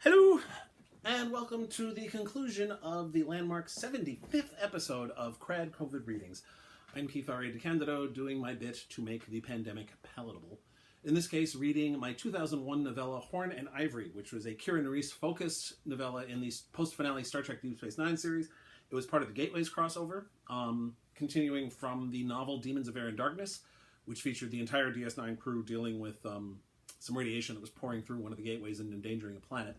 Hello, and welcome to the conclusion of the landmark 75th episode of KRAD COVID Readings. I'm Keith R.A. DeCandido, doing my bit to make the pandemic palatable. In this case, reading my 2001 novella Horn and Ivory, which was a Kira Nerys-focused novella in the post-finale Star Trek Deep Space Nine series. It was part of the Gateways crossover, continuing from the novel Demons of Air and Darkness, which featured the entire DS9 crew dealing with some radiation that was pouring through one of the gateways and endangering a planet.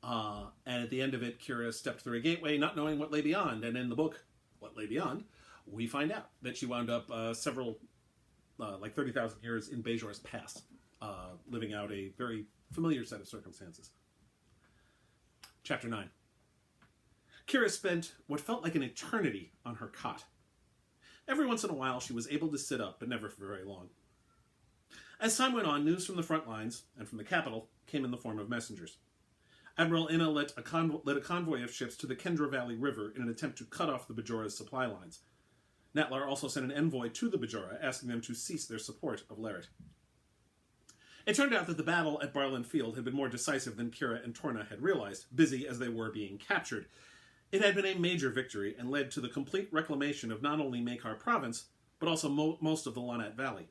And at the end of it, Kira stepped through a gateway, not knowing what lay beyond. And in the book, What Lay Beyond, we find out that she wound up like 30,000 years in Bajor's past, living out a very familiar set of circumstances. Chapter 9. Kira spent what felt like an eternity on her cot. Every once in a while, she was able to sit up, but never for very long. As time went on, news from the front lines and from the capital came in the form of messengers. Admiral Inna led a convoy of ships to the Kendra Valley River in an attempt to cut off the Bajora's supply lines. Natlar also sent an envoy to the Bajora, asking them to cease their support of Larit. It turned out that the battle at Barland Field had been more decisive than Kira and Torna had realized, busy as they were being captured. It had been a major victory and led to the complete reclamation of not only Makar province, but also most of the Lanat Valley.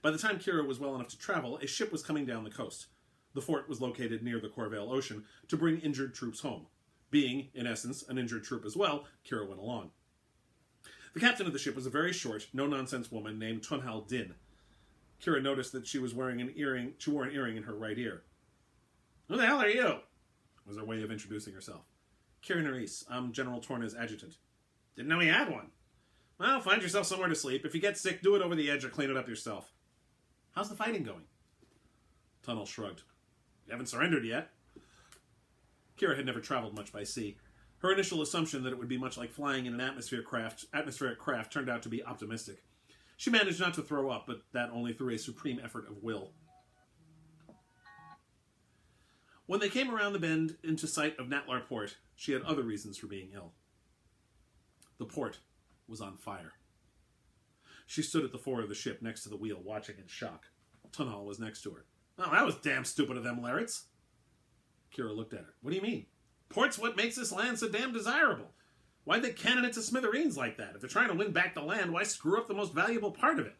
By the time Kira was well enough to travel, a ship was coming down the coast. The fort was located near the Corvale Ocean to bring injured troops home. Being, in essence, an injured troop as well, Kira went along. The captain of the ship was a very short, no-nonsense woman named Tunhal Din. Kira noticed that she was wearing an earring. She wore an earring in her right ear. "Who the hell are you?" was her way of introducing herself. "Kira Nerys. I'm General Torna's adjutant." "Didn't know he had one." "Well, find yourself somewhere to sleep. If you get sick, do it over the edge or clean it up yourself." "How's the fighting going?" Tunnel shrugged. "You haven't surrendered yet." Kira had never traveled much by sea. Her initial assumption that it would be much like flying in an atmospheric craft turned out to be optimistic. She managed not to throw up, but that only through a supreme effort of will. When they came around the bend into sight of Natlar Port, she had other reasons for being ill. The port was on fire. She stood at the fore of the ship next to the wheel, watching in shock. Tunhal was next to her. "Oh, that was damn stupid of them Larets." Kira looked at her. "What do you mean? Port's what makes this land so damn desirable. Why'd they cannon it to smithereens like that? If they're trying to win back the land, why screw up the most valuable part of it?"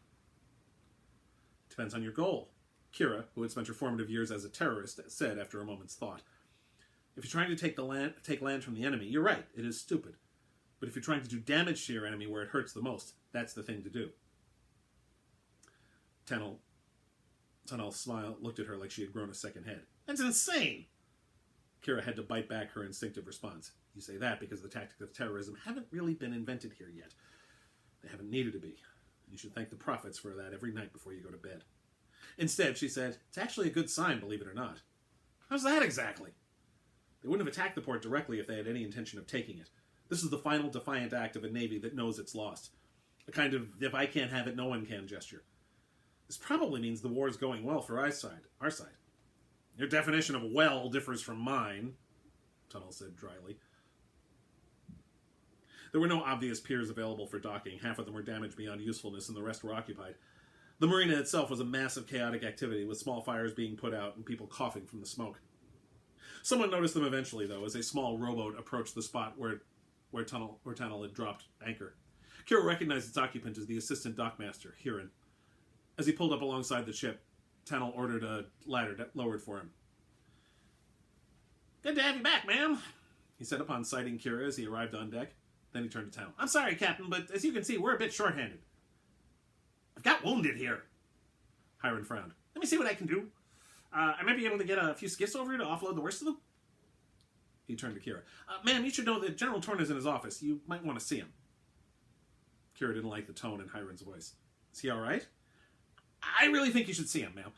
"Depends on your goal," Kira, who had spent her formative years as a terrorist, said after a moment's thought. "If you're trying to take land from the enemy, you're right, it is stupid. But if you're trying to do damage to your enemy where it hurts the most, that's the thing to do." Tunnel smiled, looked at her like she had grown a second head. "That's insane!" Kira had to bite back her instinctive response. "You say that because the tactics of terrorism haven't really been invented here yet. They haven't needed to be. You should thank the prophets for that every night before you go to bed." Instead, she said, "It's actually a good sign, believe it or not." "How's that exactly?" "They wouldn't have attacked the port directly if they had any intention of taking it. This is the final defiant act of a navy that knows it's lost. A kind of, if I can't have it, no one can gesture. This probably means the war's going well for our side. "Your definition of well differs from mine," Tunnel said dryly. There were no obvious piers available for docking. Half of them were damaged beyond usefulness and the rest were occupied. The marina itself was a mass of chaotic activity, with small fires being put out and people coughing from the smoke. Someone noticed them eventually, though, as a small rowboat approached the spot where Tunnel had dropped anchor. Kira recognized its occupant as the assistant dockmaster, Huron. As he pulled up alongside the ship, Tunnel ordered a ladder lowered for him. "Good to have you back, ma'am," he said upon sighting Kira as he arrived on deck. Then he turned to Tunnel. "I'm sorry, Captain, but as you can see, we're a bit short-handed." "I've got wounded here." Hiron frowned. "Let me see what I can do. I might be able to get a few skiffs over here to offload the worst of them." He turned to Kira. "Ma'am, you should know that General Torna's in his office. You might want to see him." Kira didn't like the tone in Hiron's voice. "Is he all right?" "I really think you should see him, ma'am."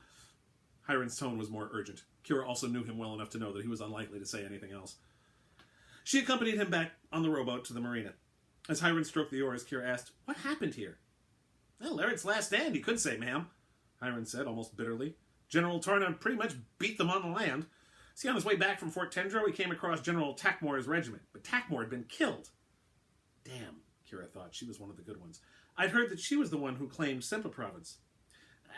Hiron's tone was more urgent. Kira also knew him well enough to know that he was unlikely to say anything else. She accompanied him back on the rowboat to the marina. As Hiron stroked the oars, Kira asked, "What happened here?" "Well, Larit's last stand, you could say, ma'am," Hiron said, almost bitterly. "General Torna pretty much beat them on the land. See, on his way back from Fort Tendro, he came across General Takmor's regiment, but Takmor had been killed." Damn, Kira thought, she was one of the good ones. I'd heard that she was the one who claimed Sempa province.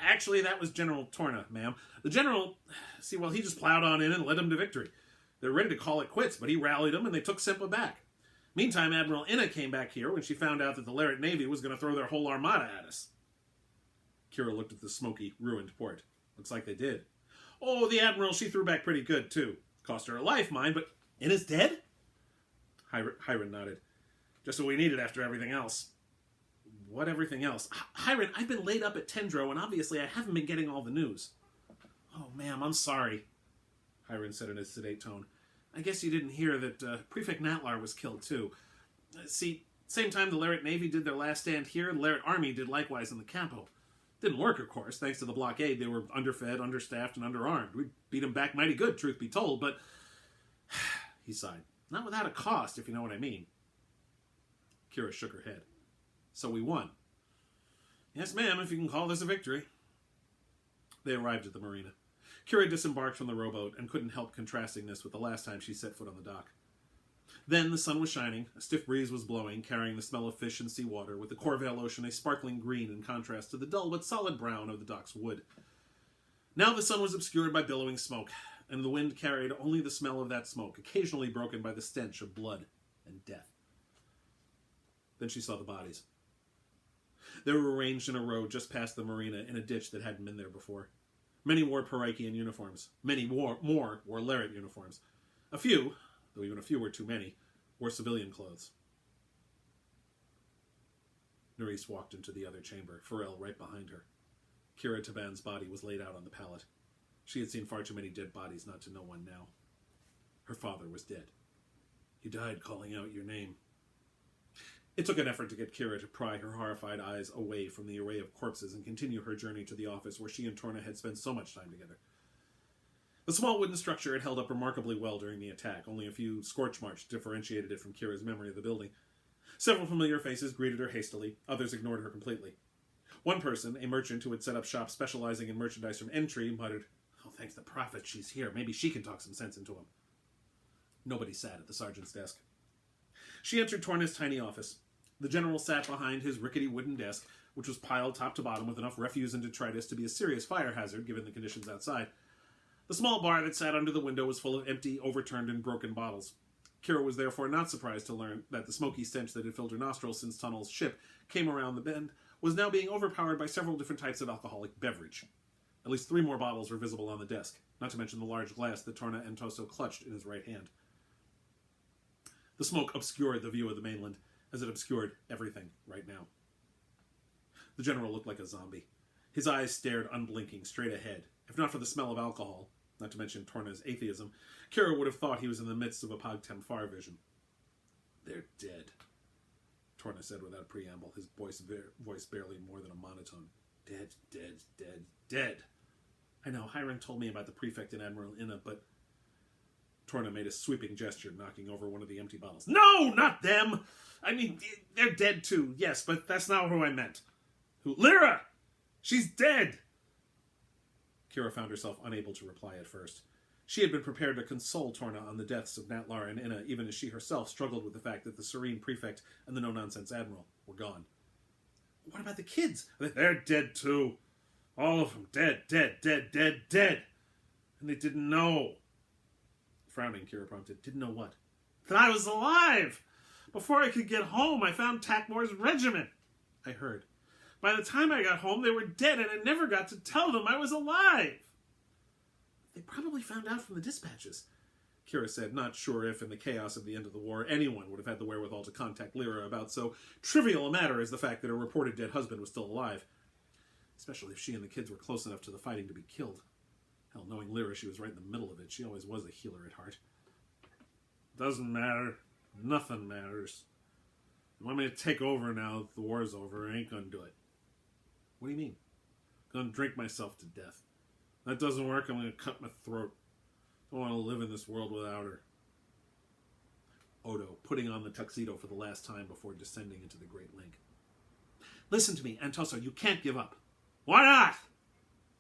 Actually, that was General Torna, ma'am. The general, see, well, he just plowed on in and led them to victory. They were ready to call it quits, but he rallied them and they took Simpa back. Meantime, Admiral Inna came back here when she found out that the Lariat Navy was going to throw their whole armada at us. Kira looked at the smoky, ruined port. Looks like they did. Oh, the Admiral, she threw back pretty good, too. Cost her a life, mind, but Inna's dead? Hiram nodded. Just what we needed after everything else. What everything else? Hiram, I've been laid up at Tendro, and obviously I haven't been getting all the news. Oh, ma'am, I'm sorry, Hiram said in a sedate tone. I guess you didn't hear that Prefect Natlar was killed, too. See, same time the Lariat Navy did their last stand here, the Lariat Army did likewise in the capital. Didn't work, of course. Thanks to the blockade, they were underfed, understaffed, and underarmed. We beat them back mighty good, truth be told, but... He sighed. Not without a cost, if you know what I mean. Kira shook her head. So we won. Yes, ma'am, if you can call this a victory. They arrived at the marina. Kira disembarked from the rowboat and couldn't help contrasting this with the last time she set foot on the dock. Then the sun was shining, a stiff breeze was blowing, carrying the smell of fish and seawater, with the Corvale Ocean a sparkling green in contrast to the dull but solid brown of the dock's wood. Now the sun was obscured by billowing smoke, and the wind carried only the smell of that smoke, occasionally broken by the stench of blood and death. Then she saw the bodies. They were arranged in a row just past the marina in a ditch that hadn't been there before. Many wore Parakian uniforms. Many more wore Lariat uniforms. A few, though even a few were too many, wore civilian clothes. Nerys walked into the other chamber, Pharrell right behind her. Kira Taban's body was laid out on the pallet. She had seen far too many dead bodies not to know one now. Her father was dead. He died calling out your name. It took an effort to get Kira to pry her horrified eyes away from the array of corpses and continue her journey to the office where she and Torna had spent so much time together. The small wooden structure had held up remarkably well during the attack. Only a few scorch marks differentiated it from Kira's memory of the building. Several familiar faces greeted her hastily. Others ignored her completely. One person, a merchant who had set up shop specializing in merchandise from entry, muttered, "Oh, thanks the prophet, she's here. Maybe she can talk some sense into him." Nobody sat at the sergeant's desk. She entered Torna's tiny office. The general sat behind his rickety wooden desk, which was piled top to bottom with enough refuse and detritus to be a serious fire hazard given the conditions outside. The small bar that sat under the window was full of empty, overturned, and broken bottles. Kira was therefore not surprised to learn that the smoky stench that had filled her nostrils since Tunnel's ship came around the bend was now being overpowered by several different types of alcoholic beverage. At least 3 more bottles were visible on the desk, not to mention the large glass that Torna Antoso clutched in his right hand. The smoke obscured the view of the mainland, as it obscured everything right now. The general looked like a zombie. His eyes stared unblinking straight ahead. If not for the smell of alcohol, not to mention Torna's atheism, Kira would have thought he was in the midst of a Pogtem Far vision. "They're dead," Torna said without preamble, his voice barely more than a monotone. "Dead, dead, dead, dead." "I know, Hiram told me about the prefect and Admiral Inna, but..." Torna made a sweeping gesture, knocking over one of the empty bottles. "No, not them! I mean, they're dead too, yes, but that's not who I meant. Who? Lyra! She's dead!" Kira found herself unable to reply at first. She had been prepared to console Torna on the deaths of Natlar and Inna, even as she herself struggled with the fact that the serene prefect and the no-nonsense admiral were gone. "What about the kids?" "They're dead too. All of them dead, dead, dead, dead, dead. And they didn't know." Frowning, Kira prompted, "Didn't know what?" "That I was alive! Before I could get home, I found Takmor's regiment." "I heard. By the time I got home, they were dead, and I never got to tell them I was alive." "They probably found out from the dispatches," Kira said, not sure if, in the chaos of the end of the war, anyone would have had the wherewithal to contact Lyra about so trivial a matter as the fact that her reported dead husband was still alive. Especially if she and the kids were close enough to the fighting to be killed. Hell, knowing Lyra, she was right in the middle of it. She always was a healer at heart. "Doesn't matter. Nothing matters. You want me to take over now that the war's over? I ain't gonna do it." "What do you mean?" "Gonna drink myself to death. If that doesn't work, I'm gonna cut my throat. Don't want to live in this world without her." Odo, putting on the tuxedo for the last time before descending into the Great Link. "Listen to me, Antoso, you can't give up." "Why not?"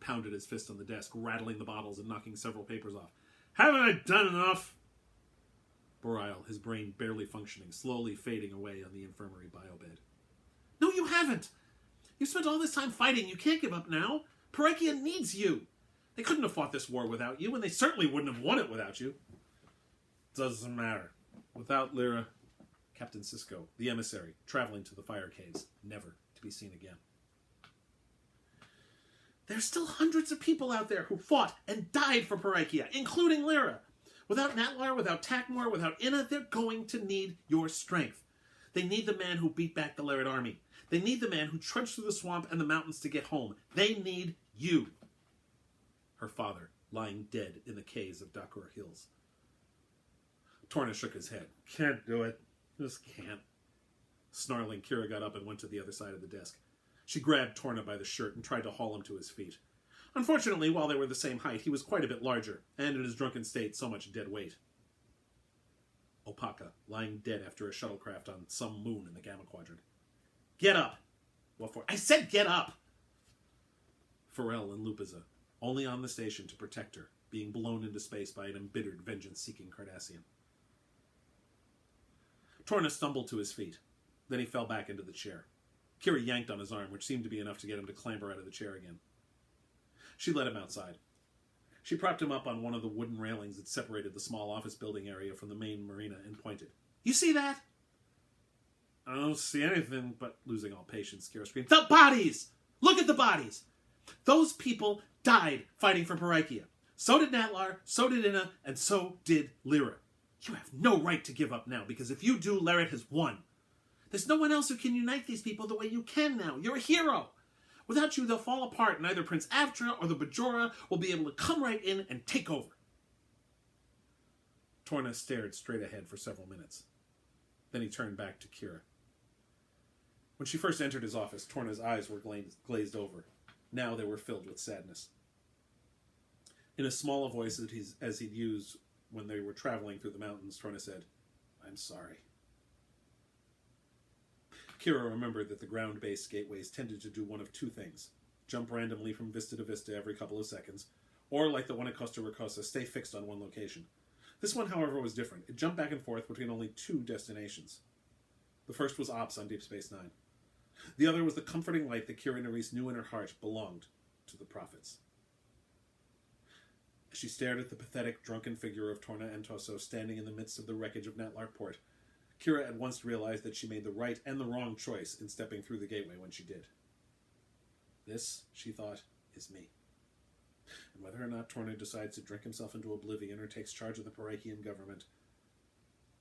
Pounded his fist on the desk, rattling the bottles and knocking several papers off. "Haven't I done enough?" Boreal, his brain barely functioning, slowly fading away on the infirmary biobed. "No, you haven't! You've spent all this time fighting. You can't give up now. Parakia needs you. They couldn't have fought this war without you, and they certainly wouldn't have won it without you. Doesn't matter. Without Lyra, Captain Sisko, the emissary, traveling to the fire caves, never to be seen again. There's still hundreds of people out there who fought and died for Parakia, including Lyra. Without Natlar, without Takmor, without Inna, they're going to need your strength. They need the man who beat back the Laird army. They need the man who trudged through the swamp and the mountains to get home. They need you. Her father, lying dead in the caves of Dakur Hills. Torna shook his head. Can't do it. Just can't. Snarling, Kira got up and went to the other side of the desk. She grabbed Torna by the shirt and tried to haul him to his feet. Unfortunately, while they were the same height, he was quite a bit larger, and in his drunken state, so much dead weight. Opaka, lying dead after a shuttlecraft on some moon in the Gamma Quadrant. Get up! What for? I said get up! Pharrell and Lupiza, only on the station to protect her, being blown into space by an embittered, vengeance-seeking Cardassian. Torna stumbled to his feet. Then he fell back into the chair. Kira yanked on his arm, which seemed to be enough to get him to clamber out of the chair again. She led him outside. She propped him up on one of the wooden railings that separated the small office building area from the main marina and pointed. You see that? I don't see anything, but losing all patience, Kira screamed, the bodies! Look at the bodies! Those people died fighting for Parakia. So did Natlar, so did Inna, and so did Lyra. You have no right to give up now, because if you do, Larret has won. There's no one else who can unite these people the way you can now. You're a hero. Without you, they'll fall apart, and either Prince Avtra or the Bajora will be able to come right in and take over. Torna stared straight ahead for several minutes. Then he turned back to Kira. When she first entered his office, Torna's eyes were glazed over. Now they were filled with sadness. In as small a voice as he'd used when they were traveling through the mountains, Torna said, I'm sorry. Kira remembered that the ground-based gateways tended to do one of two things. Jump randomly from vista to vista every couple of seconds, or, like the one at Costa Ricosa, stay fixed on one location. This one, however, was different. It jumped back and forth between only two destinations. The first was Ops on Deep Space Nine. The other was the comforting light that Kira Nerys knew in her heart belonged to the Prophets. As she stared at the pathetic, drunken figure of Torna Antoso standing in the midst of the wreckage of Natlar Port, Kira at once realized that she made the right and the wrong choice in stepping through the gateway when she did. This, she thought, is me. And whether or not Torna decides to drink himself into oblivion or takes charge of the Parakian government,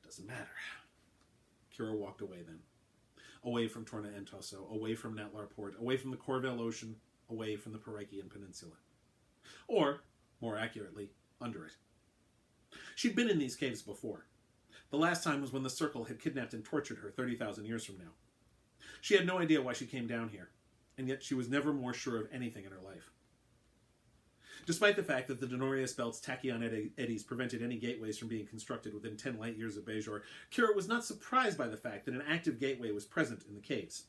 doesn't matter. Kira walked away then. Away from Torna Antoso, away from Natlar Port, away from the Corvell Ocean, away from the Parakian Peninsula. Or, more accurately, under it. She'd been in these caves before. The last time was when the Circle had kidnapped and tortured her 30,000 years from now. She had no idea why she came down here, and yet she was never more sure of anything in her life. Despite the fact that the Denorius Belt's tachyon eddies prevented any gateways from being constructed within 10 light years of Bajor, Kira was not surprised by the fact that an active gateway was present in the caves.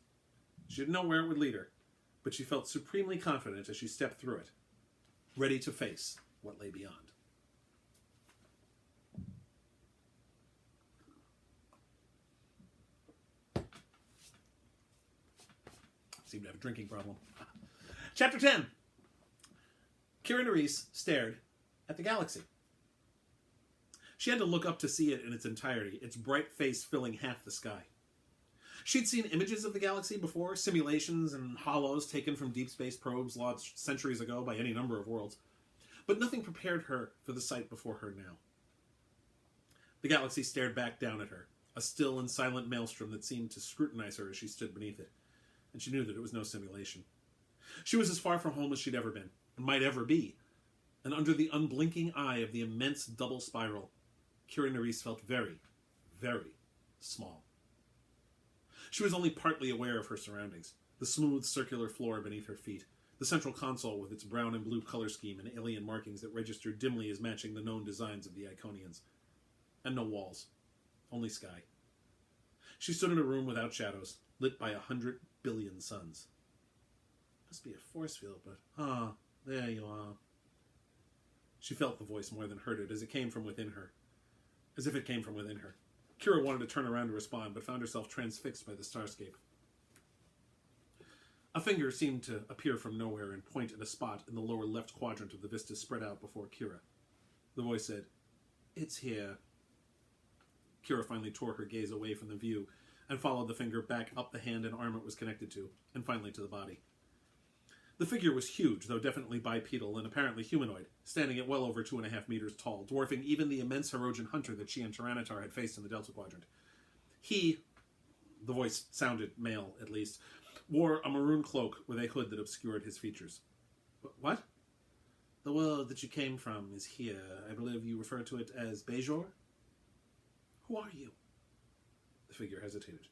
She didn't know where it would lead her, but she felt supremely confident as she stepped through it, ready to face what lay beyond. Seem to have a drinking problem. Chapter 10. Kira Nerys stared at the galaxy. She had to look up to see it in its entirety, its bright face filling half the sky. She'd seen images of the galaxy before, simulations and hollows taken from deep space probes launched centuries ago by any number of worlds, but nothing prepared her for the sight before her now. The galaxy stared back down at her, a still and silent maelstrom that seemed to scrutinize her as she stood beneath it, and she knew that it was no simulation. She was as far from home as she'd ever been, and might ever be, and under the unblinking eye of the immense double spiral, Kira Nerys felt very, very small. She was only partly aware of her surroundings, the smooth circular floor beneath her feet, the central console with its brown and blue color scheme and alien markings that registered dimly as matching the known designs of the Iconians. And no walls, only sky. She stood in a room without shadows, lit by 100 billion suns. Must be a force field, but there you are. She felt the voice more than heard it, as it came from within her. As if it came from within her. Kira wanted to turn around to respond, but found herself transfixed by the starscape. A finger seemed to appear from nowhere and point at a spot in the lower left quadrant of the vista spread out before Kira. The voice said, "It's here." Kira finally tore her gaze away from the view and followed the finger back up the hand and arm it was connected to, and finally to the body. The figure was huge, though definitely bipedal and apparently humanoid, standing at well over 2.5 meters tall, dwarfing even the immense Harogen hunter that she and Tyranitar had faced in the Delta Quadrant. He, the voice sounded male at least, wore a maroon cloak with a hood that obscured his features. What? The world that you came from is here. I believe you refer to it as Bajor? Who are you? The figure hesitated.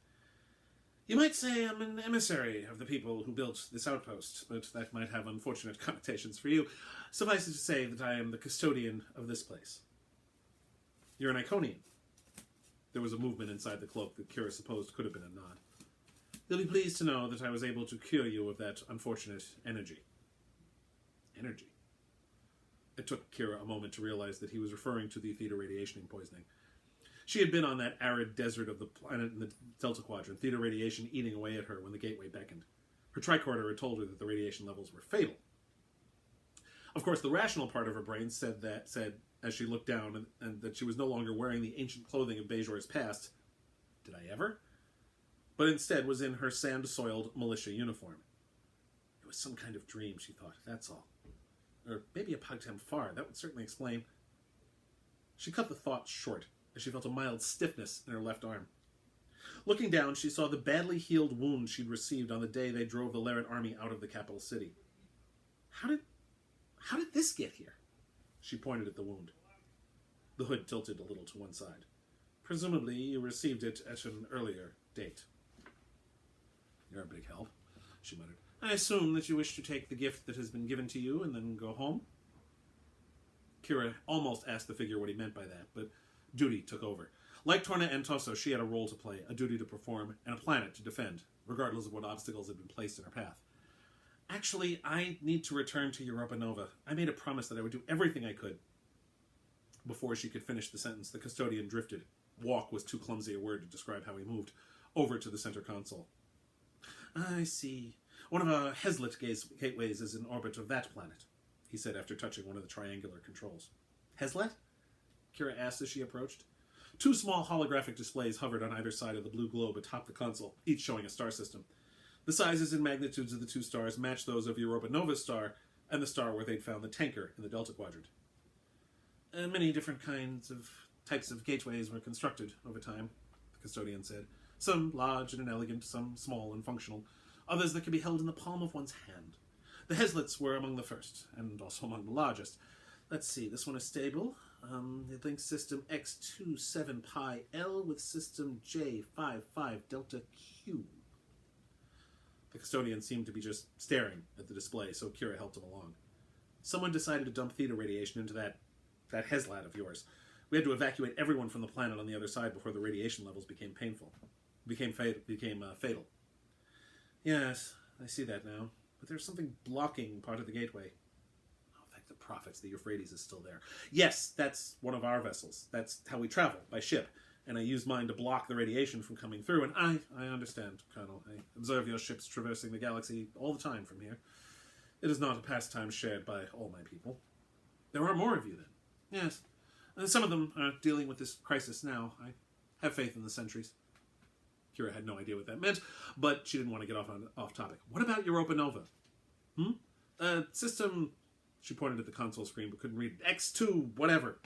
You might say I'm an emissary of the people who built this outpost, but that might have unfortunate connotations for you. Suffice it to say that I am the custodian of this place. You're an Iconian. There was a movement inside the cloak that Kira supposed could have been a nod. You'll be pleased to know that I was able to cure you of that unfortunate energy. Energy? It took Kira a moment to realize that he was referring to the theta radiation poisoning. She had been on that arid desert of the planet in the Delta Quadrant, theta radiation eating away at her when the gateway beckoned. Her tricorder had told her that the radiation levels were fatal. Of course, the rational part of her brain said as she looked down and that she was no longer wearing the ancient clothing of Bajor's past, did I ever? But instead was in her sand-soiled militia uniform. It was some kind of dream, she thought, that's all. Or maybe a Pagtam Far, that would certainly explain. She cut the thought short, as she felt a mild stiffness in her left arm. Looking down, she saw the badly healed wound she'd received on the day they drove the Larat army out of the capital city. How did this get here? She pointed at the wound. The hood tilted a little to one side. Presumably, you received it at an earlier date. You're a big help, she muttered. I assume that you wish to take the gift that has been given to you and then go home? Kira almost asked the figure what he meant by that, but duty took over. Like Torna and Tosso, she had a role to play, a duty to perform, and a planet to defend, regardless of what obstacles had been placed in her path. Actually, I need to return to Europa Nova. I made a promise that I would do everything I could. Before she could finish the sentence, the custodian drifted. Walk was too clumsy a word to describe how he moved. Over to the center console. I see. One of our Heslet gateways is in orbit of that planet, he said after touching one of the triangular controls. Heslet? Kira asked as she approached. Two small holographic displays hovered on either side of the blue globe atop the console, each showing a star system. The sizes and magnitudes of the two stars matched those of Europa Nova's star and the star where they'd found the tanker in the Delta Quadrant. Many different types of gateways were constructed over time, the custodian said. Some large and elegant, some small and functional, others that could be held in the palm of one's hand. The Heslets were among the first, and also among the largest. Let's see, this one is stable. It links system X27 Pi L with system J55 Delta Q. The custodian seemed to be just staring at the display, so Kira helped him along. Someone decided to dump theta radiation into that Heslat of yours. We had to evacuate everyone from the planet on the other side before the radiation levels became fatal. Yes, I see that now. But there's something blocking part of the gateway. Oh, thank the prophets, the Euphrates is still there. Yes, that's one of our vessels. That's how we travel, by ship. And I used mine to block the radiation from coming through. And I understand, Colonel. I observe your ships traversing the galaxy all the time from here. It is not a pastime shared by all my people. There are more of you, then. Yes. And some of them are dealing with this crisis now. I have faith in the sentries. Kira had no idea what that meant, but she didn't want to get off topic. What about Europa Nova? System... She pointed at the console screen but couldn't read it. X2, whatever,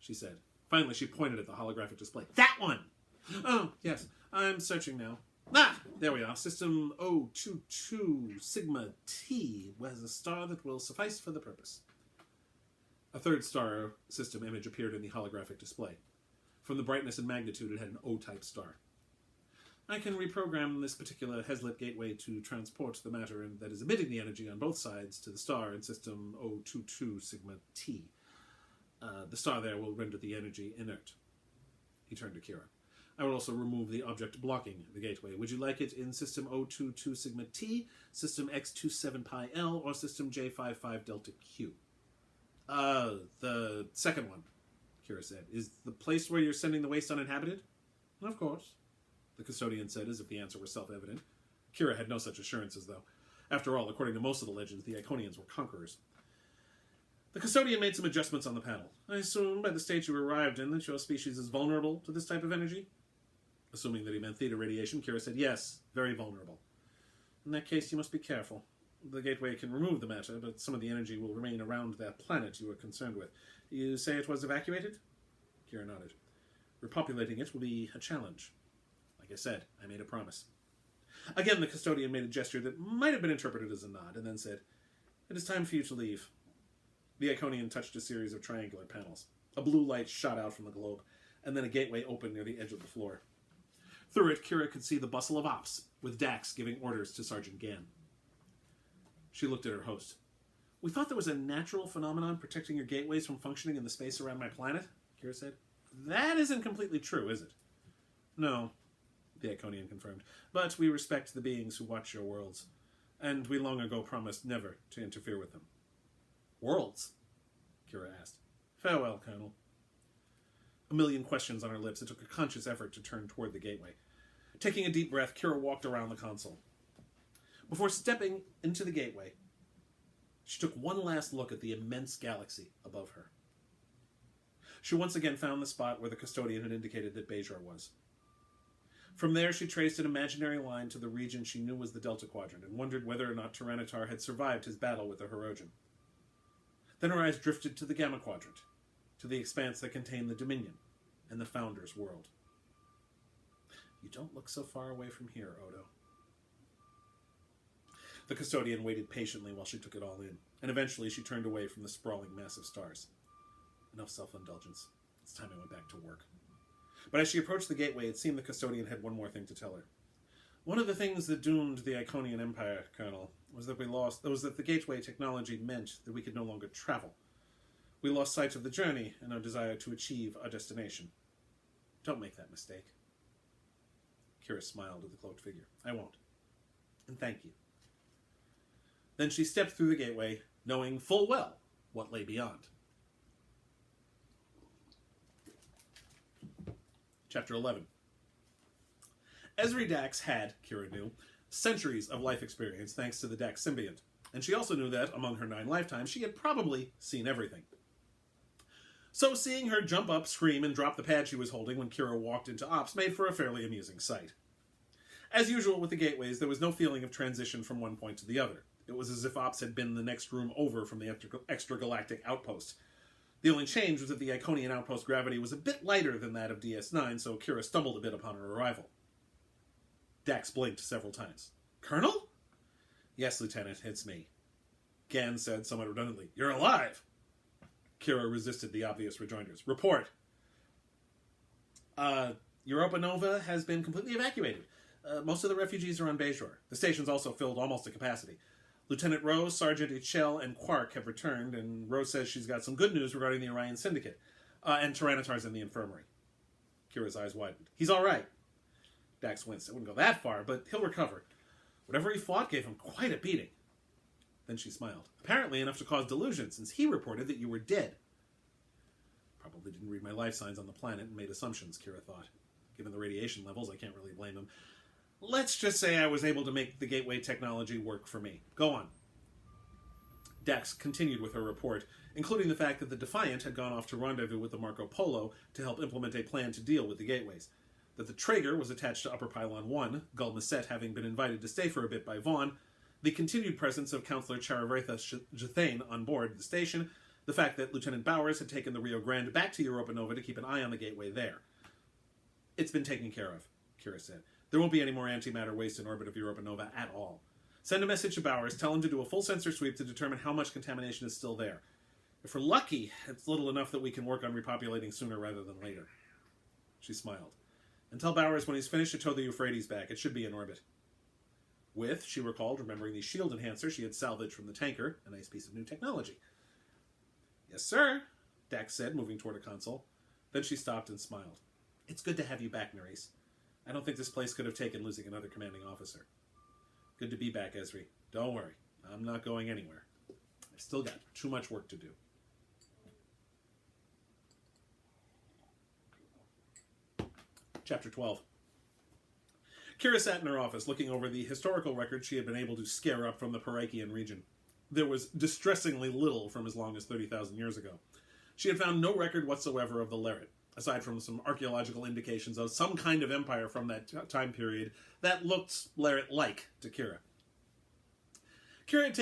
she said. Finally, she pointed at the holographic display. That one! Oh, yes. I'm searching now. There we are. System 022 Sigma T has a star that will suffice for the purpose. A third star system image appeared in the holographic display. From the brightness and magnitude, it had an O-type star. I can reprogram this particular Heslet gateway to transport the matter that is emitting the energy on both sides to the star in system 022 Sigma T. The star there will render the energy inert. He turned to Kira. I will also remove the object blocking the gateway. Would you like it in system 022 Sigma T, system X27 Pi L, or system J55 Delta Q? The second one, Kira said. Is the place where you're sending the waste uninhabited? Of course, the custodian said, as if the answer were self-evident. Kira had no such assurances, though. After all, according to most of the legends, the Iconians were conquerors. The custodian made some adjustments on the panel. I assume by the stage you arrived in that your species is vulnerable to this type of energy? Assuming that he meant theta radiation, Kira said, yes, very vulnerable. In that case, you must be careful. The gateway can remove the matter, but some of the energy will remain around that planet you are concerned with. You say it was evacuated? Kira nodded. Repopulating it will be a challenge. Like I said, I made a promise. Again, the custodian made a gesture that might have been interpreted as a nod, and then said, it is time for you to leave. The Iconian touched a series of triangular panels. A blue light shot out from the globe, and then a gateway opened near the edge of the floor. Through it, Kira could see the bustle of ops, with Dax giving orders to Sergeant Gann. She looked at her host. We thought there was a natural phenomenon protecting your gateways from functioning in the space around my planet, Kira said. That isn't completely true, is it? No, the Iconian confirmed. But we respect the beings who watch your worlds, and we long ago promised never to interfere with them. Worlds? Kira asked. Farewell, Colonel. A million questions on her lips, it took a conscious effort to turn toward the gateway. Taking a deep breath, Kira walked around the console. Before stepping into the gateway, she took one last look at the immense galaxy above her. She once again found the spot where the custodian had indicated that Bajor was. From there, she traced an imaginary line to the region she knew was the Delta Quadrant and wondered whether or not Tyranitar had survived his battle with the Hirogen. Then her eyes drifted to the Gamma Quadrant, to the expanse that contained the Dominion and the Founder's world. You don't look so far away from here, Odo. The custodian waited patiently while she took it all in, and eventually she turned away from the sprawling mass of stars. Enough self-indulgence. It's time I went back to work. But as she approached the gateway, it seemed the custodian had one more thing to tell her. One of the things that doomed the Iconian Empire, Colonel, was that the gateway technology meant that we could no longer travel. We lost sight of the journey and our desire to achieve our destination. Don't make that mistake. Kira smiled at the cloaked figure. I won't. And thank you. Then she stepped through the gateway, knowing full well what lay beyond. Chapter 11. Ezri Dax had, Kira knew, centuries of life experience thanks to the Dax symbiont, and she also knew that, among her 9 lifetimes, she had probably seen everything. So seeing her jump up, scream, and drop the pad she was holding when Kira walked into Ops made for a fairly amusing sight. As usual with the gateways, there was no feeling of transition from one point to the other. It was as if Ops had been the next room over from the extragalactic outpost. The only change was that the Iconian outpost gravity was a bit lighter than that of DS9, so Kira stumbled a bit upon her arrival. Dax blinked several times. Colonel? Yes, Lieutenant, it's me. Gann said somewhat redundantly, You're alive! Kira resisted the obvious rejoinders. Report! Europa Nova has been completely evacuated. Most of the refugees are on Bajor. The station's also filled almost to capacity. Lieutenant Rose, Sergeant Ichel, and Quark have returned, and Rose says she's got some good news regarding the Orion Syndicate. And Tyranitar's in the infirmary. Kira's eyes widened. He's all right. Dax winced. It wouldn't go that far, but he'll recover. Whatever he fought gave him quite a beating. Then she smiled. Apparently enough to cause delusion, since he reported that you were dead. Probably didn't read my life signs on the planet and made assumptions, Kira thought. Given the radiation levels, I can't really blame him. Let's just say I was able to make the gateway technology work for me. Go on. Dax continued with her report, including the fact that the Defiant had gone off to rendezvous with the Marco Polo to help implement a plan to deal with the gateways. That the Traeger was attached to Upper Pylon 1, Gul Maset having been invited to stay for a bit by Vaughn, the continued presence of Counselor Charavetha Jathane on board the station, the fact that Lieutenant Bowers had taken the Rio Grande back to Europa Nova to keep an eye on the gateway there. It's been taken care of, Kira said. There won't be any more antimatter waste in orbit of Europa Nova at all. Send a message to Bowers, tell him to do a full sensor sweep to determine how much contamination is still there. If we're lucky, it's little enough that we can work on repopulating sooner rather than later. She smiled. And tell Bowers when he's finished to tow the Euphrates back. It should be in orbit. With, she recalled, remembering the shield enhancer she had salvaged from the tanker, a nice piece of new technology. Yes, sir, Dax said, moving toward a console. Then she stopped and smiled. It's good to have you back, Nerys. I don't think this place could have taken losing another commanding officer. Good to be back, Ezri. Don't worry. I'm not going anywhere. I've still got too much work to do. Chapter 12. Kira sat in her office, looking over the historical records she had been able to scare up from the Parakian region. There was distressingly little from as long as 30,000 years ago. She had found no record whatsoever of the Leret, aside from some archaeological indications of some kind of empire from that time period that looked Leret-like to Kira. Kira had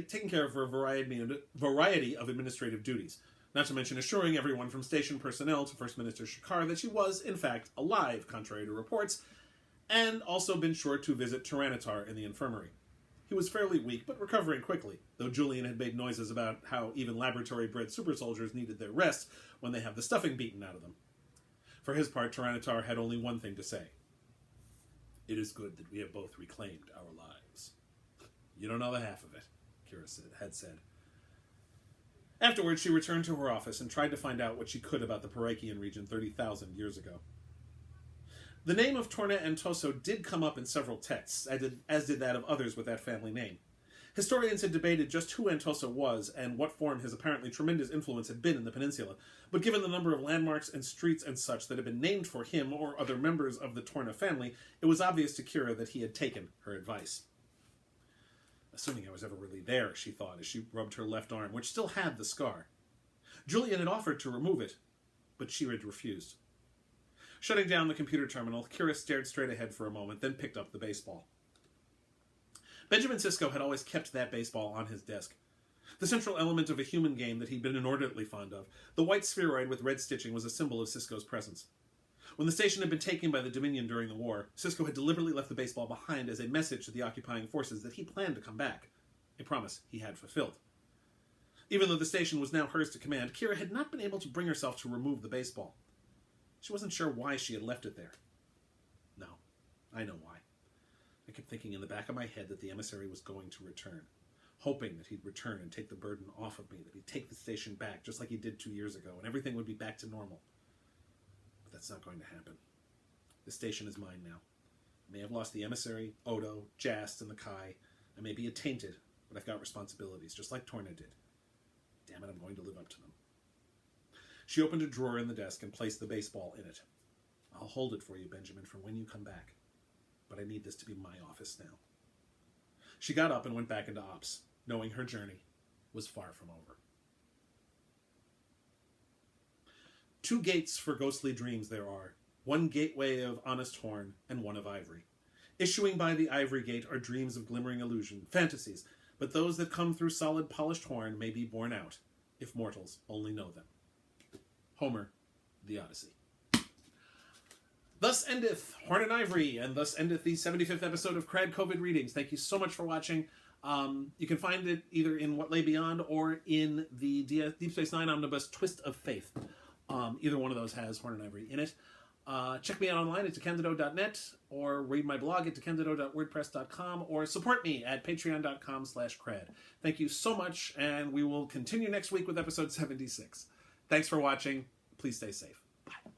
taken care of her variety of administrative duties, not to mention assuring everyone from station personnel to First Minister Shakar that she was, in fact, alive, contrary to reports, and also been sure to visit Tyranitar in the infirmary. He was fairly weak, but recovering quickly, though Julian had made noises about how even laboratory-bred super soldiers needed their rest when they have the stuffing beaten out of them. For his part, Tyranitar had only one thing to say. "It is good that we have both reclaimed our lives." "You don't know the half of it," Kira had said. Afterwards, she returned to her office and tried to find out what she could about the Parakian region 30,000 years ago. The name of Torna and Toso did come up in several texts, as did that of others with that family name. Historians had debated just who Antoso was and what form his apparently tremendous influence had been in the peninsula, but given the number of landmarks and streets and such that had been named for him or other members of the Torna family, it was obvious to Kira that he had taken her advice. Assuming I was ever really there, she thought, as she rubbed her left arm, which still had the scar. Julian had offered to remove it, but she had refused. Shutting down the computer terminal, Kira stared straight ahead for a moment, then picked up the baseball. Benjamin Sisko had always kept that baseball on his desk. The central element of a human game that he'd been inordinately fond of, the white spheroid with red stitching, was a symbol of Sisko's presence. When the station had been taken by the Dominion during the war, Sisko had deliberately left the baseball behind as a message to the occupying forces that he planned to come back, a promise he had fulfilled. Even though the station was now hers to command, Kira had not been able to bring herself to remove the baseball. She wasn't sure why she had left it there. No, I know why. I kept thinking in the back of my head that the emissary was going to return, hoping that he'd return and take the burden off of me, that he'd take the station back, just like he did 2 years ago, and everything would be back to normal. But that's not going to happen. The station is mine now. I may have lost the emissary, Odo, Jast, and the Kai. I may be tainted, but I've got responsibilities, just like Torna did. Damn it, I'm going to live up to them. She opened a drawer in the desk and placed the baseball in it. "I'll hold it for you, Benjamin, for when you come back. But I need this to be my office now." She got up and went back into ops, knowing her journey was far from over. 2 gates for ghostly dreams there are, one gateway of honest horn and one of ivory. Issuing by the ivory gate are dreams of glimmering illusion, fantasies, but those that come through solid polished horn may be borne out, if mortals only know them. Homer, the Odyssey. Thus endeth Horn and Ivory, and thus endeth the 75th episode of KRAD COVID Readings. Thank you so much for watching. You can find it either in What Lay Beyond or in the Deep Space Nine Omnibus Twist of Faith. Either one of those has Horn and Ivory in it. Check me out online at DeCandido.net, or read my blog at DeCandido.wordpress.com, or support me at patreon.com/crad. Thank you so much, and we will continue next week with episode 76. Thanks for watching. Please stay safe. Bye.